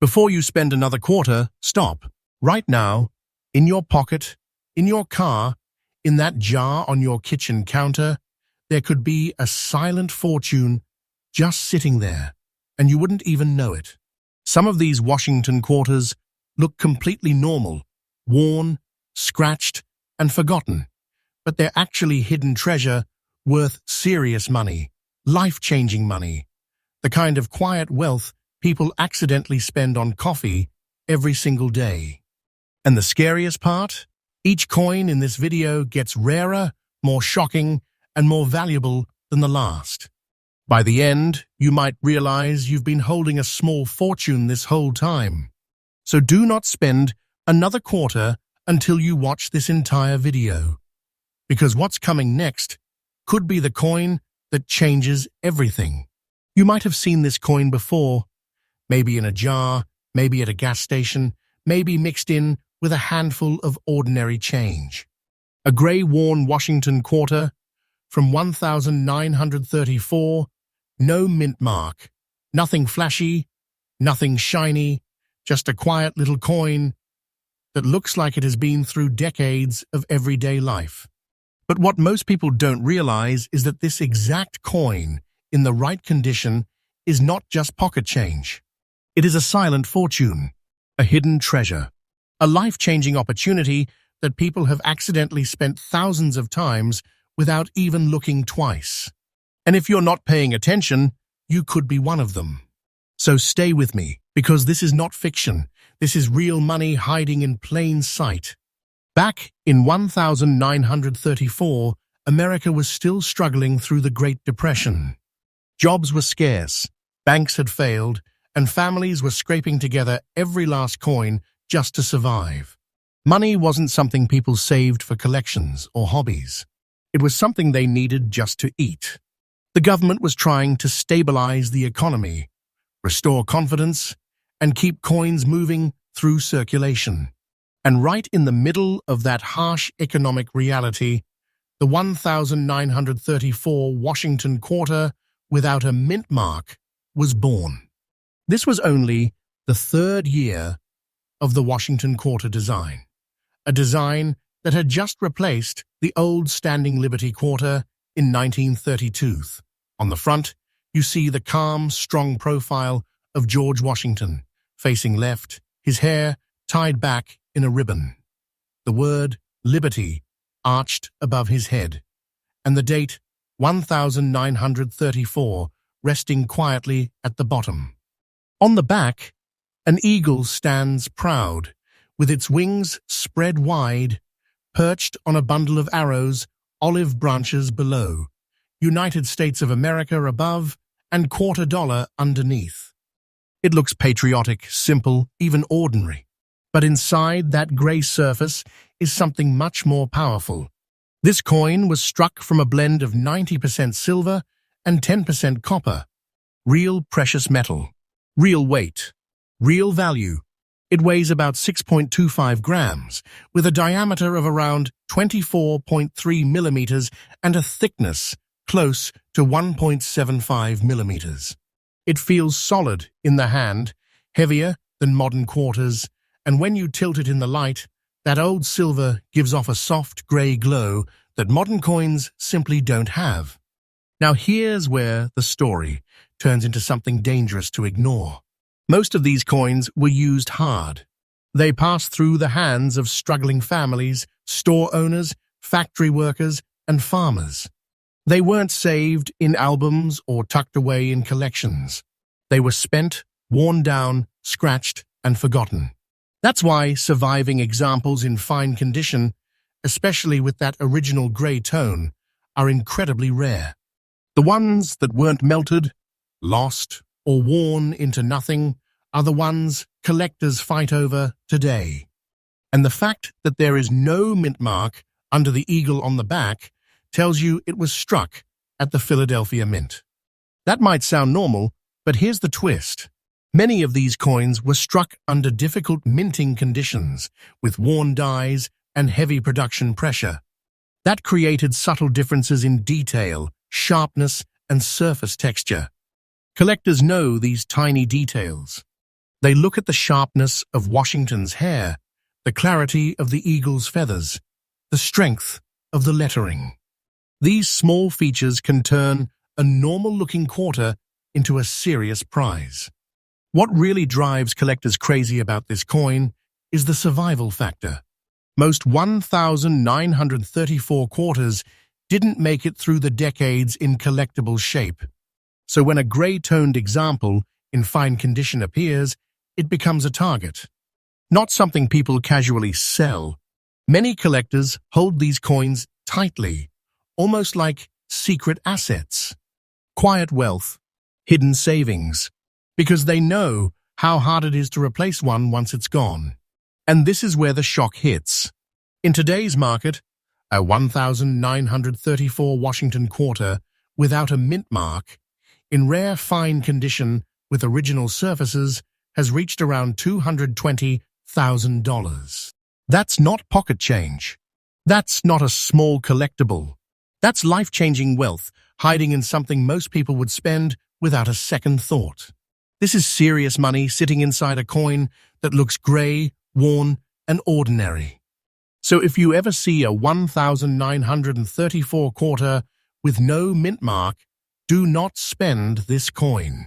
Before you spend another quarter, stop. Right now, in your pocket, in your car, in that jar on your kitchen counter, there could be a silent fortune just sitting there, and you wouldn't even know it. Some of these Washington quarters look completely normal, worn, scratched, and forgotten, but they're actually hidden treasure worth serious money, life-changing money, the kind of quiet wealth people accidentally spend on coffee every single day. And the scariest part? Each coin in this video gets rarer, more shocking, and more valuable than the last. By the end, you might realize you've been holding a small fortune this whole time. So do not spend another quarter until you watch this entire video. Because what's coming next could be the coin that changes everything. You might have seen this coin before, maybe in a jar, maybe at a gas station, maybe mixed in with a handful of ordinary change. A grey worn Washington quarter from 1934, no mint mark, nothing flashy, nothing shiny, just a quiet little coin that looks like it has been through decades of everyday life. But what most people don't realize is that this exact coin, in the right condition, is not just pocket change. It is a silent fortune, a hidden treasure, a life-changing opportunity that people have accidentally spent thousands of times without even looking twice. And if you're not paying attention, you could be one of them. So stay with me, because this is not fiction. This is real money hiding in plain sight. Back in 1934, America was still struggling through the Great Depression. Jobs were scarce, banks had failed, and families were scraping together every last coin just to survive. Money wasn't something people saved for collections or hobbies. It was something they needed just to eat. The government was trying to stabilize the economy, restore confidence, and keep coins moving through circulation. And right in the middle of that harsh economic reality, the 1934 Washington quarter without a mint mark was born. This was only the third year of the Washington quarter design, a design that had just replaced the old standing Liberty quarter in 1932. On the front, you see the calm, strong profile of George Washington, facing left, his hair tied back in a ribbon. The word Liberty arched above his head, and the date 1934 resting quietly at the bottom. On the back, an eagle stands proud, with its wings spread wide, perched on a bundle of arrows, olive branches below, United States of America above, and quarter dollar underneath. It looks patriotic, simple, even ordinary. But inside that grey surface is something much more powerful. This coin was struck from a blend of 90% silver and 10% copper. Real precious metal. Real weight. Real value. It weighs about 6.25 grams, with a diameter of around 24.3 millimeters and a thickness close to 1.75 millimeters. It feels solid in the hand, heavier than modern quarters, and when you tilt it in the light, that old silver gives off a soft grey glow that modern coins simply don't have. Now here's where the story turns into something dangerous to ignore. Most of these coins were used hard. They passed through the hands of struggling families, store owners, factory workers, and farmers. They weren't saved in albums or tucked away in collections. They were spent, worn down, scratched, and forgotten. That's why surviving examples in fine condition, especially with that original grey tone, are incredibly rare. The ones that weren't melted, lost, or worn into nothing are the ones collectors fight over today. And the fact that there is no mint mark under the eagle on the back tells you it was struck at the Philadelphia Mint. That might sound normal, but here's the twist. Many of these coins were struck under difficult minting conditions, with worn dies and heavy production pressure. That created subtle differences in detail, sharpness, and surface texture. Collectors know these tiny details. They look at the sharpness of Washington's hair, the clarity of the eagle's feathers, the strength of the lettering. These small features can turn a normal-looking quarter into a serious prize. What really drives collectors crazy about this coin is the survival factor. Most 1,934 quarters didn't make it through the decades in collectible shape. So when a gray-toned example in fine condition appears, it becomes a target. Not something people casually sell. Many collectors hold these coins tightly, almost like secret assets. Quiet wealth, hidden savings, because they know how hard it is to replace one once it's gone. And this is where the shock hits. In today's market, a 1,934 Washington quarter without a mint mark, in rare fine condition with original surfaces, has reached around $220,000. That's not pocket change. That's not a small collectible. That's life-changing wealth hiding in something most people would spend without a second thought. This is serious money sitting inside a coin that looks gray, worn, and ordinary. So if you ever see a 1,934 quarter with no mint mark, do not spend this coin.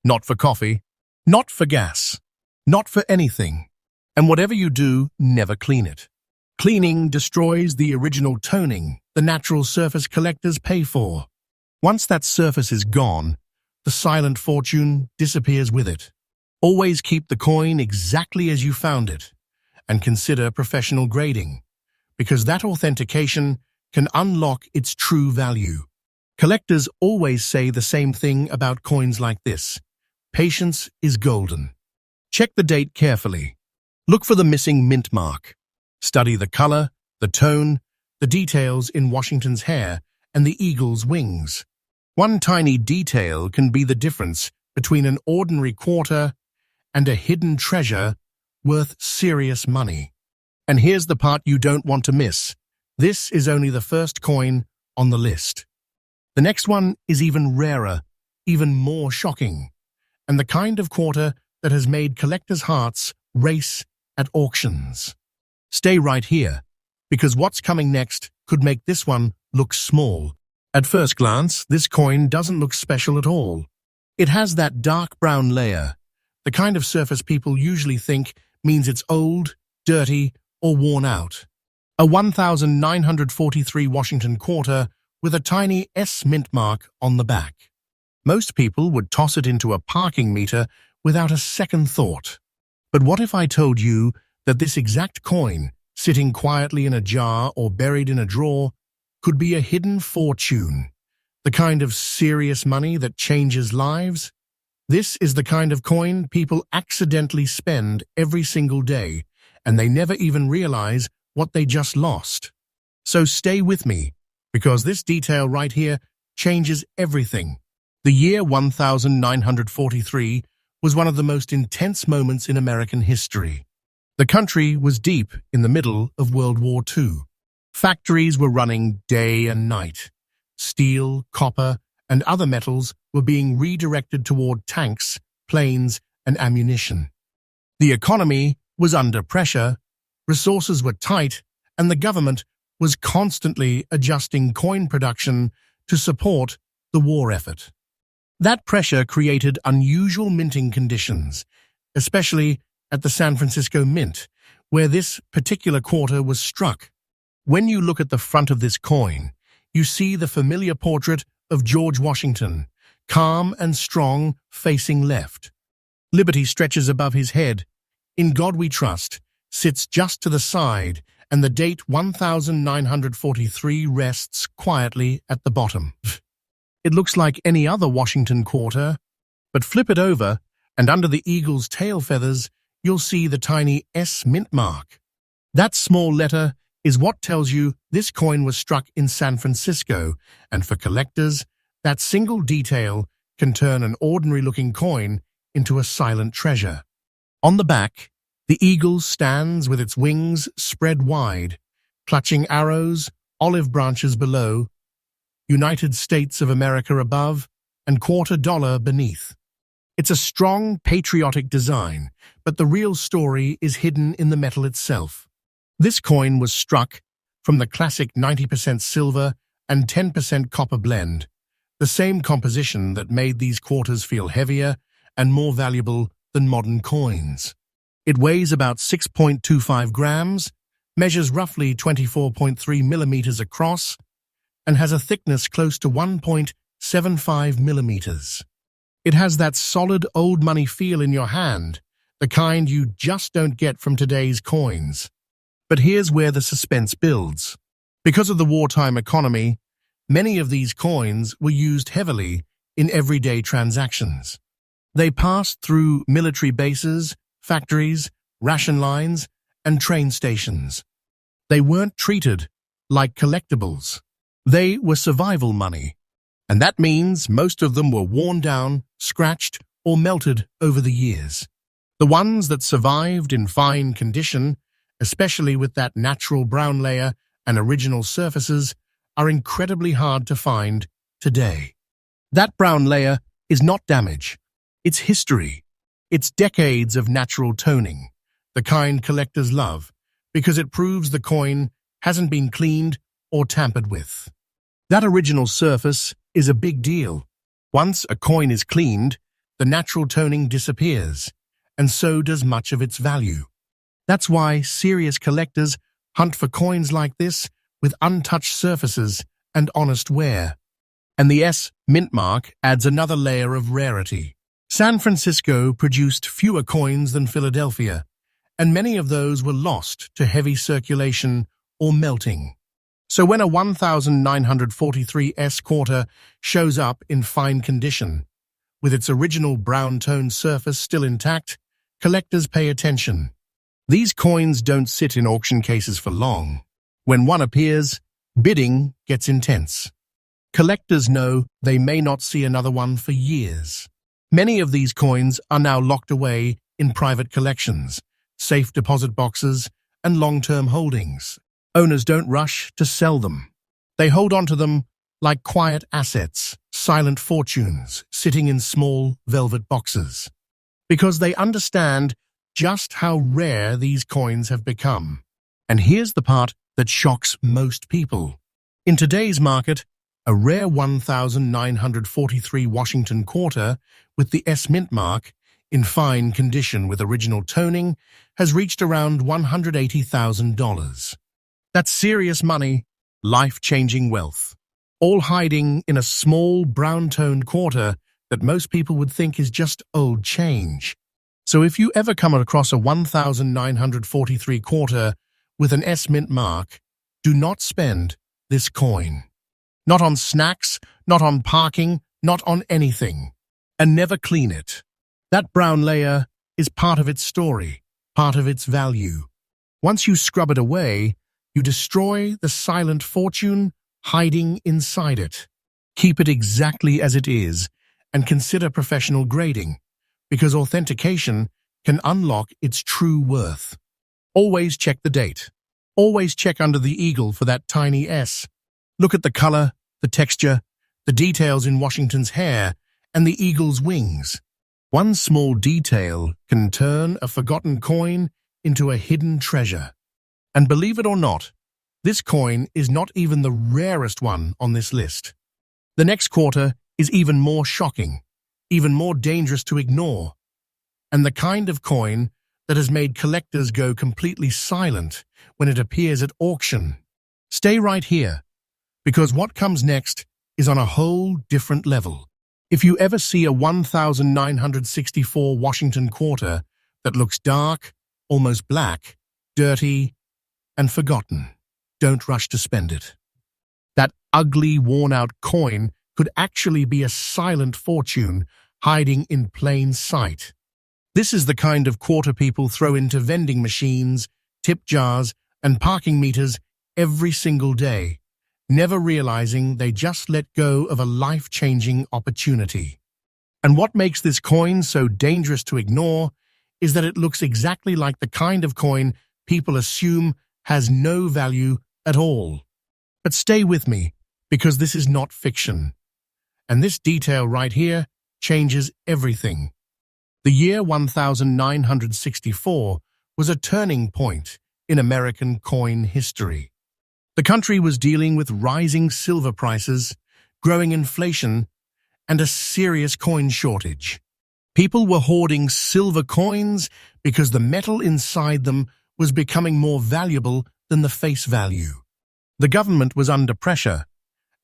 Not for coffee, not for gas, not for anything. And whatever you do, never clean it. Cleaning destroys the original toning the natural surface collectors pay for. Once that surface is gone, the silent fortune disappears with it. Always keep the coin exactly as you found it, and consider professional grading, because that authentication can unlock its true value. Collectors always say the same thing about coins like this. Patience is golden. Check the date carefully. Look for the missing mint mark. Study the color, the tone, the details in Washington's hair and the eagle's wings. One tiny detail can be the difference between an ordinary quarter and a hidden treasure worth serious money. And here's the part you don't want to miss. This is only the first coin on the list. The next one is even rarer, even more shocking, and the kind of quarter that has made collectors' hearts race at auctions. Stay right here, because what's coming next could make this one look small. At first glance, this coin doesn't look special at all. It has that dark brown layer, the kind of surface people usually think means it's old, dirty, or worn out. A 1,943 Washington quarter with a tiny S mint mark on the back. Most people would toss it into a parking meter without a second thought. But what if I told you that this exact coin, sitting quietly in a jar or buried in a drawer, could be a hidden fortune, the kind of serious money that changes lives? This is the kind of coin people accidentally spend every single day, and they never even realize what they just lost. So stay with me, because this detail right here changes everything. The year 1943 was one of the most intense moments in American history. The country was deep in the middle of World War II. Factories were running day and night. Steel, copper, and other metals were being redirected toward tanks, planes, and ammunition. The economy was under pressure, resources were tight, and the government was constantly adjusting coin production to support the war effort. That pressure created unusual minting conditions, especially at the San Francisco Mint, where this particular quarter was struck. When you look at the front of this coin, you see the familiar portrait of George Washington, calm and strong, facing left. Liberty stretches above his head. In God We Trust sits just to the side, and the date 1943 rests quietly at the bottom. It looks like any other Washington quarter, but flip it over, and under the eagle's tail feathers, you'll see the tiny S mint mark. That small letter is what tells you this coin was struck in San Francisco, and for collectors, that single detail can turn an ordinary-looking coin into a silent treasure. On the back, the eagle stands with its wings spread wide, clutching arrows, olive branches below, United States of America above, and $quarter beneath. It's a strong, patriotic design, but the real story is hidden in the metal itself. This coin was struck from the classic 90% silver and 10% copper blend, the same composition that made these quarters feel heavier and more valuable than modern coins. It weighs about 6.25 grams, measures roughly 24.3 millimeters across, and has a thickness close to 1.75 millimeters. It has that solid old money feel in your hand, the kind you just don't get from today's coins. But here's where the suspense builds. Because of the wartime economy, many of these coins were used heavily in everyday transactions. They passed through military bases, factories, ration lines, and train stations. They weren't treated like collectibles. They were survival money. And that means most of them were worn down, scratched, or melted over the years. The ones that survived in fine condition, especially with that natural brown layer and original surfaces, are incredibly hard to find today. That brown layer is not damage. It's history. It's decades of natural toning, the kind collectors love, because it proves the coin hasn't been cleaned or tampered with. That original surface is a big deal. Once a coin is cleaned, the natural toning disappears, and so does much of its value. That's why serious collectors hunt for coins like this with untouched surfaces and honest wear. And the S mint mark adds another layer of rarity. San Francisco produced fewer coins than Philadelphia, and many of those were lost to heavy circulation or melting. So when a 1943 S quarter shows up in fine condition, with its original brown-toned surface still intact, collectors pay attention. These coins don't sit in auction cases for long. When one appears, bidding gets intense. Collectors know they may not see another one for years. Many of these coins are now locked away in private collections, safe deposit boxes, and long-term holdings. Owners don't rush to sell them. They hold on to them like quiet assets, silent fortunes, sitting in small velvet boxes. Because they understand just how rare these coins have become. And here's the part that shocks most people. In today's market, a rare 1943 Washington quarter with the S mint mark, in fine condition with original toning, has reached around $180,000. That's serious money, life-changing wealth, all hiding in a small brown-toned quarter that most people would think is just old change. So if you ever come across a 1943 quarter with an S mint mark, do not spend this coin. Not on snacks, not on parking, not on anything. And never clean it. That brown layer is part of its story, part of its value. Once you scrub it away, you destroy the silent fortune hiding inside it. Keep it exactly as it is and consider professional grading, because authentication can unlock its true worth. Always check the date. Always check under the eagle for that tiny S. Look at the color, the texture, the details in Washington's hair, and the eagle's wings. One small detail can turn a forgotten coin into a hidden treasure. And believe it or not, this coin is not even the rarest one on this list. The next quarter is even more shocking, even more dangerous to ignore, and the kind of coin that has made collectors go completely silent when it appears at auction. Stay right here, because what comes next is on a whole different level. If you ever see a 1964 Washington quarter that looks dark, almost black, dirty, and forgotten, don't rush to spend it. That ugly, worn-out coin could actually be a silent fortune hiding in plain sight. This is the kind of quarter people throw into vending machines, tip jars, and parking meters every single day, never realizing they just let go of a life-changing opportunity. And what makes this coin so dangerous to ignore is that it looks exactly like the kind of coin people assume has no value at all. But stay with me, because this is not fiction. And this detail right here changes everything. The year 1964 was a turning point in American coin history. The country was dealing with rising silver prices, growing inflation, and a serious coin shortage. People were hoarding silver coins because the metal inside them was becoming more valuable than the face value. The government was under pressure,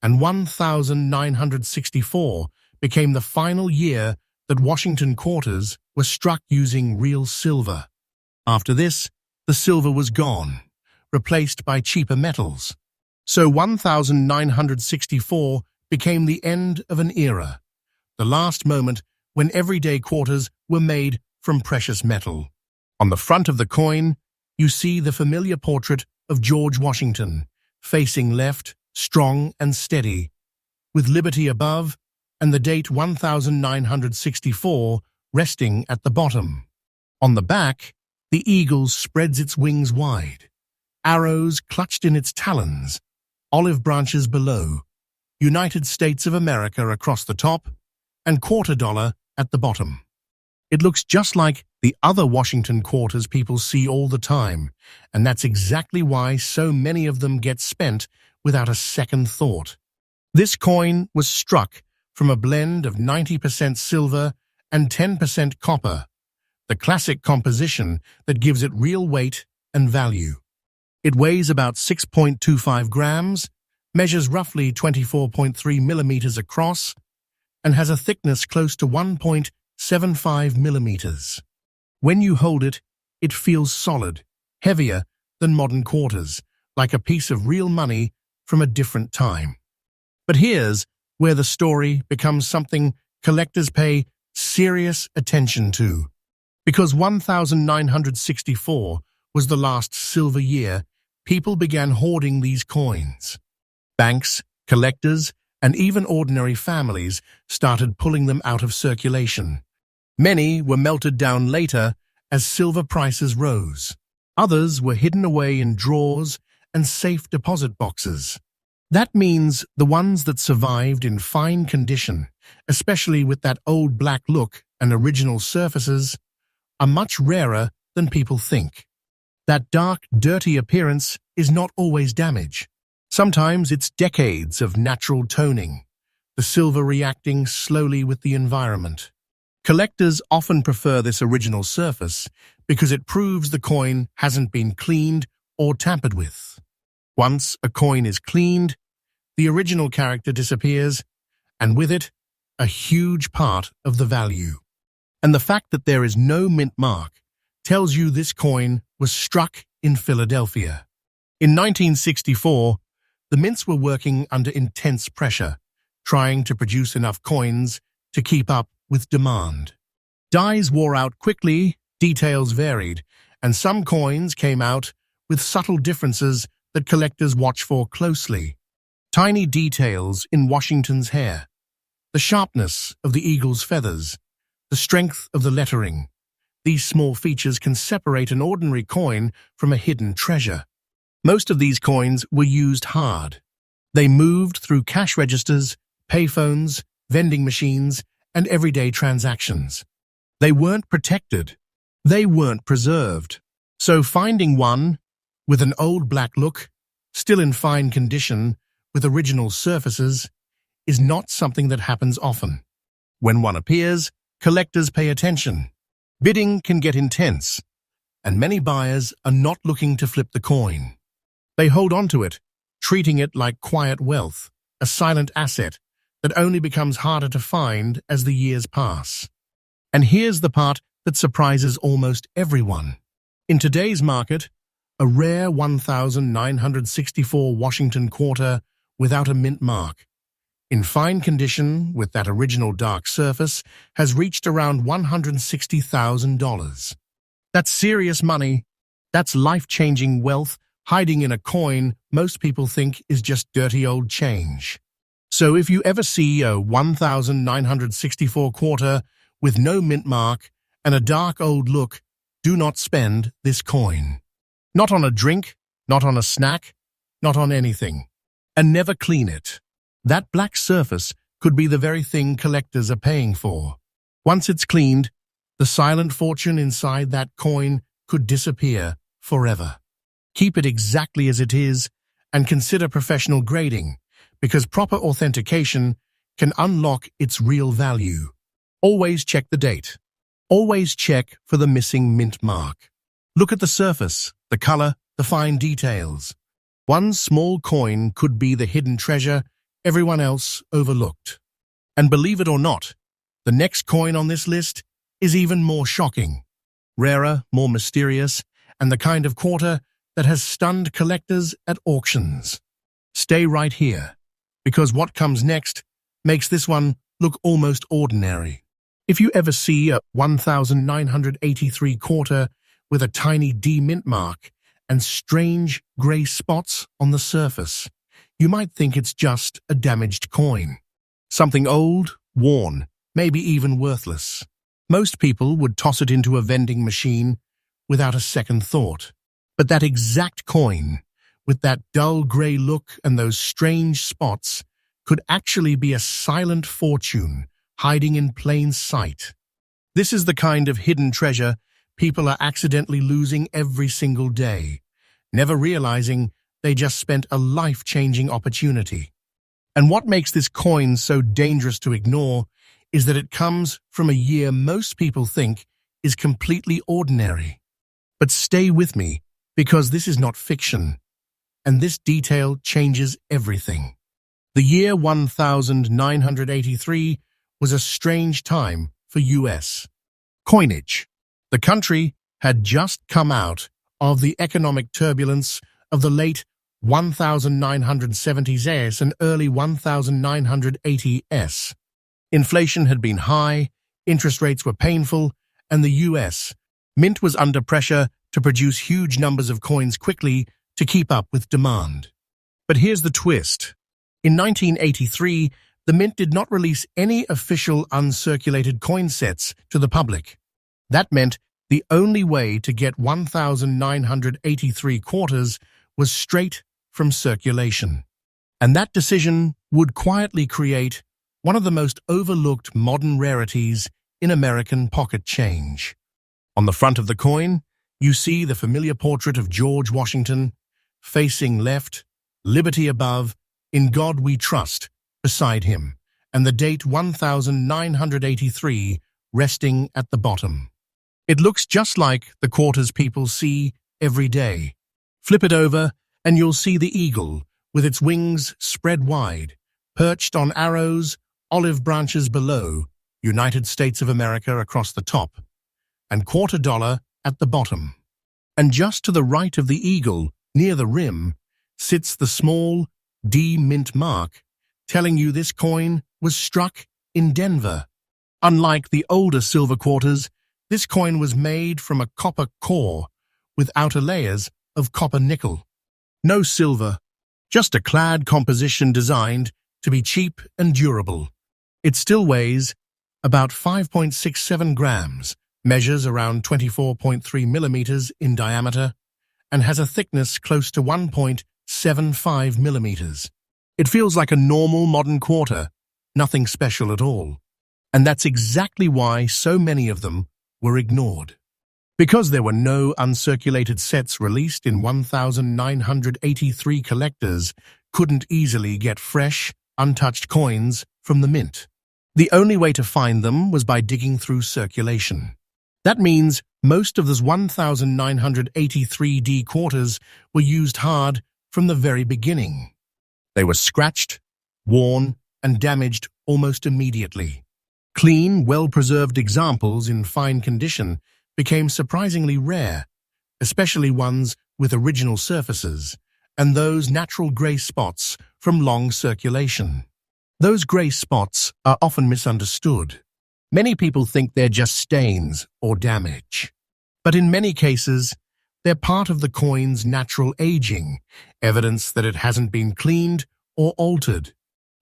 and 1964 became the final year that Washington quarters were struck using real silver. After this, the silver was gone, replaced by cheaper metals. So 1964 became the end of an era, the last moment when everyday quarters were made from precious metal. On the front of the coin, you see the familiar portrait of George Washington, facing left, strong and steady, with liberty above and the date 1964 resting at the bottom. On the back, the eagle spreads its wings wide, arrows clutched in its talons, olive branches below, United States of America across the top, and quarter dollar at the bottom. It looks just like the other Washington quarters people see all the time, and that's exactly why so many of them get spent without a second thought. This coin was struck from a blend of 90% silver and 10% copper, the classic composition that gives it real weight and value. It weighs about 6.25 grams, measures roughly 24.3 millimeters across, and has a thickness close to 1.75 millimeters. When you hold it, it feels solid, heavier than modern quarters, like a piece of real money from a different time. But here's where the story becomes something collectors pay serious attention to. Because 1964 was the last silver year, people began hoarding these coins. Banks, collectors, and even ordinary families started pulling them out of circulation. Many were melted down later as silver prices rose. Others were hidden away in drawers and safe deposit boxes. That means the ones that survived in fine condition, especially with that old black look and original surfaces, are much rarer than people think. That dark, dirty appearance is not always damage. Sometimes it's decades of natural toning, the silver reacting slowly with the environment. Collectors often prefer this original surface because it proves the coin hasn't been cleaned or tampered with. Once a coin is cleaned, the original character disappears, and with it, a huge part of the value. And the fact that there is no mint mark tells you this coin was struck in Philadelphia. In 1964, the mints were working under intense pressure, trying to produce enough coins to keep up with demand. Dies wore out quickly, details varied, and some coins came out with subtle differences that collectors watch for closely. Tiny details in Washington's hair, the sharpness of the eagle's feathers, the strength of the lettering. These small features can separate an ordinary coin from a hidden treasure. Most of these coins were used hard. They moved through cash registers, payphones, vending machines, and everyday transactions. They weren't protected. They weren't preserved. So finding one with an old black look, still in fine condition, with original surfaces, is not something that happens often. When one appears, collectors pay attention. Bidding can get intense, and many buyers are not looking to flip the coin. They hold on to it, treating it like quiet wealth, a silent asset that only becomes harder to find as the years pass. And here's the part that surprises almost everyone. In today's market, a rare 1964 Washington quarter without a mint mark, in fine condition with that original dark surface, has reached around $160,000. That's serious money. That's life-changing wealth hiding in a coin most people think is just dirty old change. So if you ever see a 1964 quarter with no mint mark and a dark old look, do not spend this coin. Not on a drink, not on a snack, not on anything. And never clean it. That black surface could be the very thing collectors are paying for. Once it's cleaned, The silent fortune inside that coin could disappear forever. Keep it exactly as it is and consider professional grading, because proper authentication can unlock its real value. Always check the date. Always check for the missing mint mark. Look at the surface, the color, the fine details. One small coin could be the hidden treasure everyone else overlooked. And believe it or not, the next coin on this list is even more shocking. Rarer, more mysterious, and the kind of quarter that has stunned collectors at auctions. Stay right here, because what comes next makes this one look almost ordinary. If you ever see a 1983 quarter with a tiny D mint mark and strange grey spots on the surface, you might think it's just a damaged coin. Something old, worn, maybe even worthless. Most people would toss it into a vending machine without a second thought. But that exact coin, with that dull grey look and those strange spots, could actually be a silent fortune hiding in plain sight. This is the kind of hidden treasure people are accidentally losing every single day, never realizing they just spent a life-changing opportunity. And what makes this coin so dangerous to ignore is that it comes from a year most people think is completely ordinary. But stay with me, because this is not fiction, and this detail changes everything. The year 1983 was a strange time for U.S. coinage. The country had just come out of the economic turbulence of the late 1970s and early 1980s. Inflation had been high, interest rates were painful, and the U.S. Mint was under pressure to produce huge numbers of coins quickly to keep up with demand. But here's the twist. In 1983, the Mint did not release any official uncirculated coin sets to the public. That meant the only way to get 1983 quarters was straight from circulation. And that decision would quietly create one of the most overlooked modern rarities in American pocket change. On the front of the coin, you see the familiar portrait of George Washington, facing left, liberty above, in God we trust, beside him, and the date 1983 resting at the bottom. It looks just like the quarters people see every day. Flip it over, and you'll see the eagle, with its wings spread wide, perched on arrows, olive branches below, United States of America across the top, and $quarter at the bottom. And just to the right of the eagle, near the rim, sits the small D mint mark, telling you this coin was struck in Denver. Unlike the older silver quarters, this coin was made from a copper core with outer layers of copper nickel. No silver, just a clad composition designed to be cheap and durable. It still weighs about 5.67 grams, measures around 24.3 millimeters in diameter, and has a thickness close to 1.75 millimeters. It feels like a normal modern quarter, nothing special at all. And that's exactly why so many of them were ignored. Because there were no uncirculated sets released in 1983, collectors couldn't easily get fresh, untouched coins from the mint. The only way to find them was by digging through circulation. That means most of those 1983 D quarters were used hard from the very beginning. They were scratched, worn, and damaged almost immediately. Clean, well-preserved examples in fine condition became surprisingly rare, especially ones with original surfaces, and those natural grey spots from long circulation. Those grey spots are often misunderstood. Many people think they're just stains or damage. But in many cases, they're part of the coin's natural aging, evidence that it hasn't been cleaned or altered.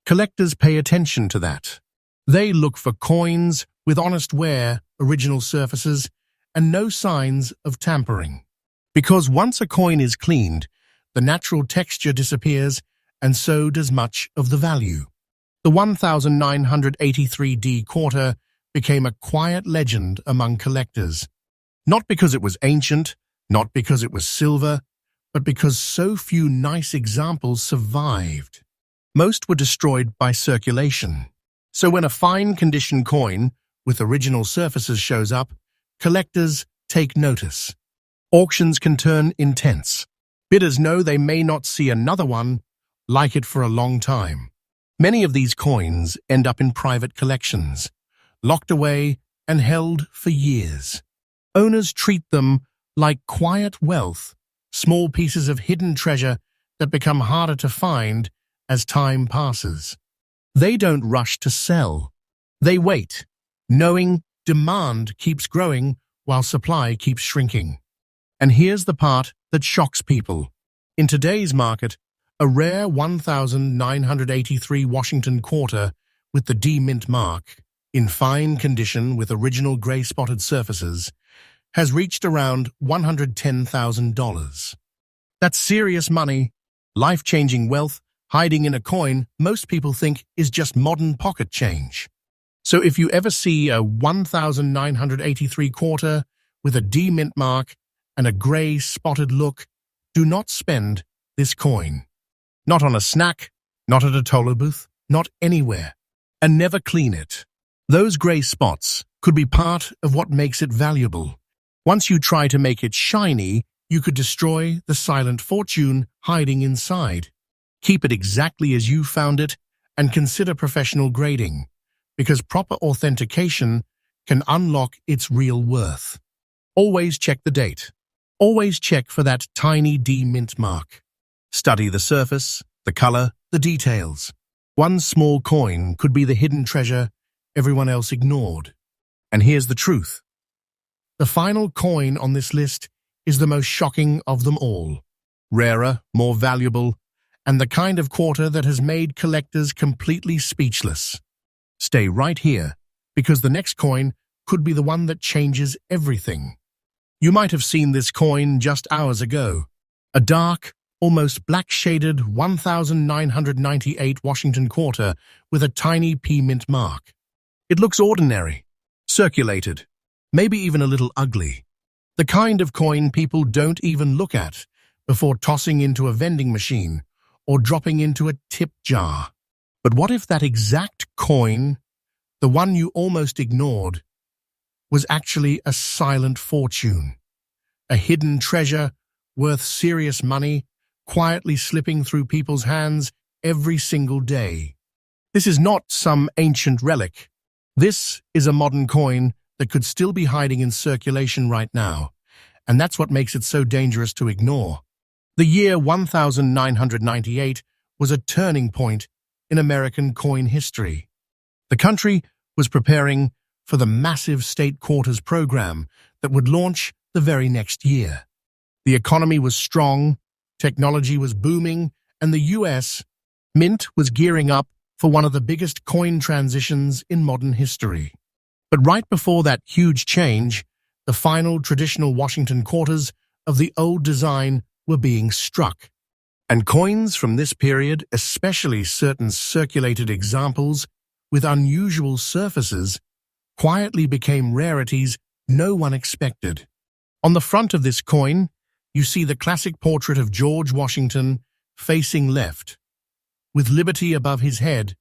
Collectors pay attention to that. They look for coins with honest wear, original surfaces, and no signs of tampering. Because once a coin is cleaned, the natural texture disappears, and so does much of the value. The 1983 D quarter became a quiet legend among collectors. Not because it was ancient, not because it was silver, but because so few nice examples survived. Most were destroyed by circulation. So when a fine-condition coin with original surfaces shows up, collectors take notice. Auctions can turn intense. Bidders know they may not see another one like it for a long time. Many of these coins end up in private collections, locked away and held for years. Owners treat them like quiet wealth, small pieces of hidden treasure that become harder to find as time passes. They don't rush to sell. They wait, knowing demand keeps growing while supply keeps shrinking. And here's the part that shocks people. In today's market, a rare 1983 Washington quarter with the D mint mark, in fine condition with original gray-spotted surfaces, has reached around $110,000. That's serious money, life-changing wealth hiding in a coin most people think is just modern pocket change. So if you ever see a 1983 quarter with a D mint mark and a gray-spotted look, do not spend this coin. Not on a snack, not at a toll booth, not anywhere. And never clean it. Those gray spots could be part of what makes it valuable. Once you try to make it shiny, you could destroy the silent fortune hiding inside. Keep it exactly as you found it and consider professional grading, because proper authentication can unlock its real worth. Always check the date. Always check for that tiny D mint mark. Study the surface, the color, the details. One small coin could be the hidden treasure everyone else ignored. And here's the truth. The final coin on this list is the most shocking of them all. Rarer, more valuable, and the kind of quarter that has made collectors completely speechless. Stay right here, because the next coin could be the one that changes everything. You might have seen this coin just hours ago. A dark, almost black-shaded 1998 Washington quarter with a tiny P mint mark. It looks ordinary, circulated, maybe even a little ugly. The kind of coin people don't even look at before tossing into a vending machine or dropping into a tip jar. But what if that exact coin, the one you almost ignored, was actually a silent fortune? A hidden treasure worth serious money, quietly slipping through people's hands every single day. This is not some ancient relic. This is a modern coin that could still be hiding in circulation right now, and that's what makes it so dangerous to ignore. The year 1998 was a turning point in American coin history. The country was preparing for the massive state quarters program that would launch the very next year. The economy was strong, technology was booming, and the U.S. Mint was gearing up for one of the biggest coin transitions in modern history. But right before that huge change, the final traditional Washington quarters of the old design were being struck. And coins from this period, especially certain circulated examples with unusual surfaces, quietly became rarities no one expected. On the front of this coin, you see the classic portrait of George Washington facing left, with liberty above his head,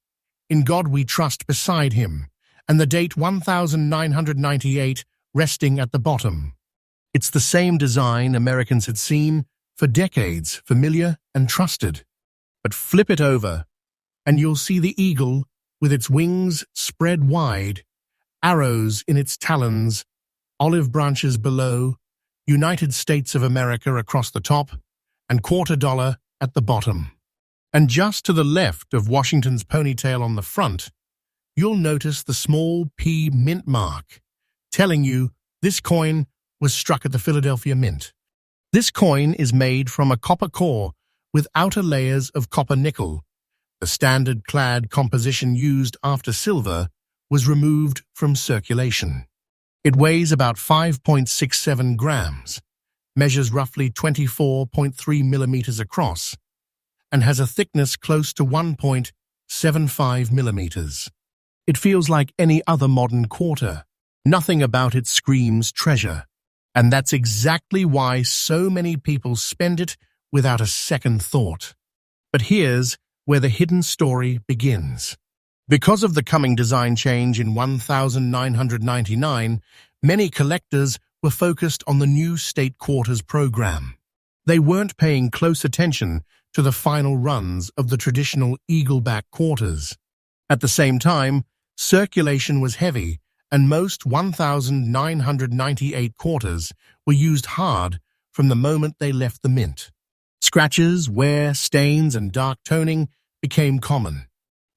in God we trust beside him, and the date 1998 resting at the bottom. It's the same design Americans had seen for decades, familiar and trusted. But flip it over, and you'll see the eagle with its wings spread wide, arrows in its talons, olive branches below, United States of America across the top, and $quarter at the bottom. And just to the left of Washington's ponytail on the front, you'll notice the small P mint mark, telling you this coin was struck at the Philadelphia Mint. This coin is made from a copper core with outer layers of copper nickel. The standard clad composition used after silver was removed from circulation. It weighs about 5.67 grams, measures roughly 24.3 millimeters across, and has a thickness close to 1.75 millimeters. It feels like any other modern quarter. Nothing about it screams treasure. And that's exactly why so many people spend it without a second thought. But here's where the hidden story begins. Because of the coming design change in 1999, many collectors were focused on the new state quarters program. They weren't paying close attention to the final runs of the traditional eagleback quarters. At the same time, circulation was heavy, and most 1998 quarters were used hard from the moment they left the mint. Scratches, wear, stains, and dark toning became common.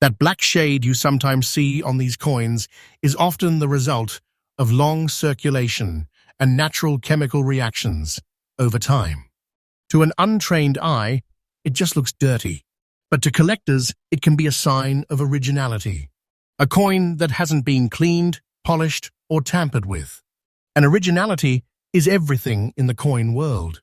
That black shade you sometimes see on these coins is often the result of long circulation and natural chemical reactions over time. To an untrained eye, it just looks dirty. But to collectors, it can be a sign of originality. A coin that hasn't been cleaned, polished, or tampered with. And originality is everything in the coin world.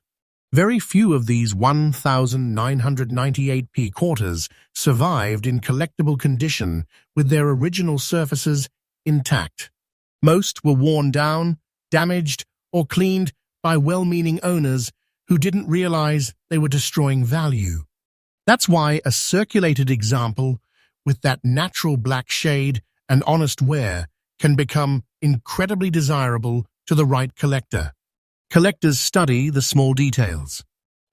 Very few of these 1998p quarters survived in collectible condition with their original surfaces intact. Most were worn down, damaged, or cleaned by well-meaning owners who didn't realize they were destroying value. That's why a circulated example with that natural black shade and honest wear can become incredibly desirable to the right collector. Collectors study the small details,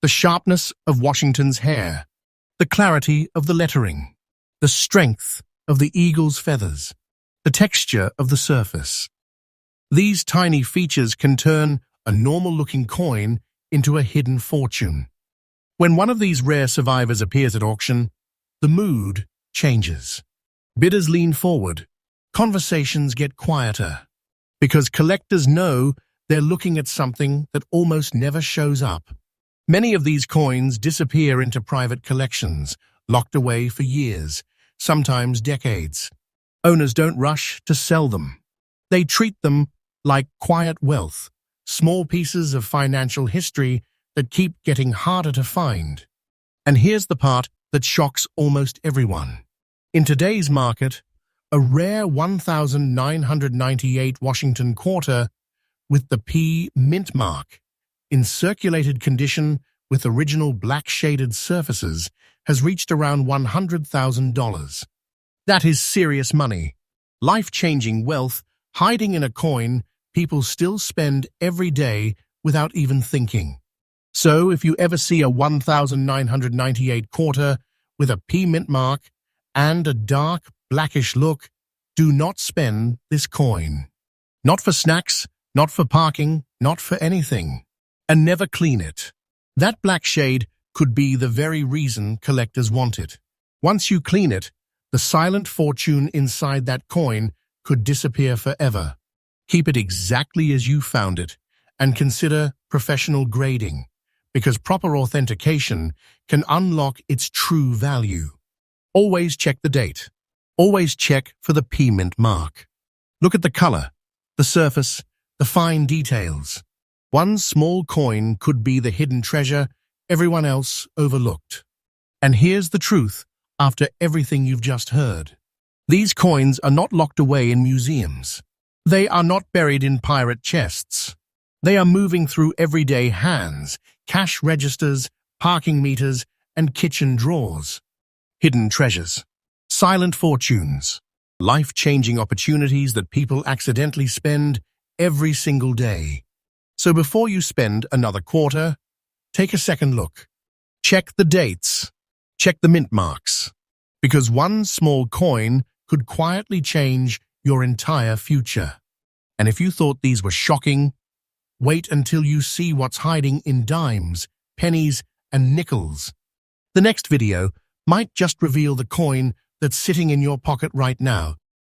the sharpness of Washington's hair, the clarity of the lettering, the strength of the eagle's feathers, the texture of the surface. These tiny features can turn a normal-looking coin into a hidden fortune. When one of these rare survivors appears at auction, the mood changes. Bidders lean forward, conversations get quieter, because collectors know they're looking at something that almost never shows up. Many of these coins disappear into private collections, locked away for years, sometimes decades. Owners don't rush to sell them. They treat them like quiet wealth, small pieces of financial history that keep getting harder to find. And here's the part that shocks almost everyone. In today's market, a rare 1998 Washington quarter with the P mint mark, in circulated condition with original black shaded surfaces, has reached around $100,000. That is serious money, life-changing wealth hiding in a coin people still spend every day without even thinking. So if you ever see a 1998 quarter with a P mint mark and a dark blackish look, do not spend this coin. Not for snacks, not for parking, not for anything. And never clean it. That black shade could be the very reason collectors want it. Once you clean it, the silent fortune inside that coin could disappear forever. Keep it exactly as you found it, and consider professional grading, because proper authentication can unlock its true value. Always check the date. Always check for the P mint mark. Look at the color, the surface, the fine details. One small coin could be the hidden treasure everyone else overlooked. And here's the truth after everything you've just heard. These coins are not locked away in museums. They are not buried in pirate chests. They are moving through everyday hands, cash registers, parking meters, and kitchen drawers. Hidden treasures. Silent fortunes. Life-changing opportunities that people accidentally spend every single day. So before you spend another quarter, take a second look. Check the dates. Check the mint marks. Because one small coin could quietly change your entire future. And if you thought these were shocking, wait until you see what's hiding in dimes, pennies, and nickels. The next video might just reveal the coin that's sitting in your pocket right now.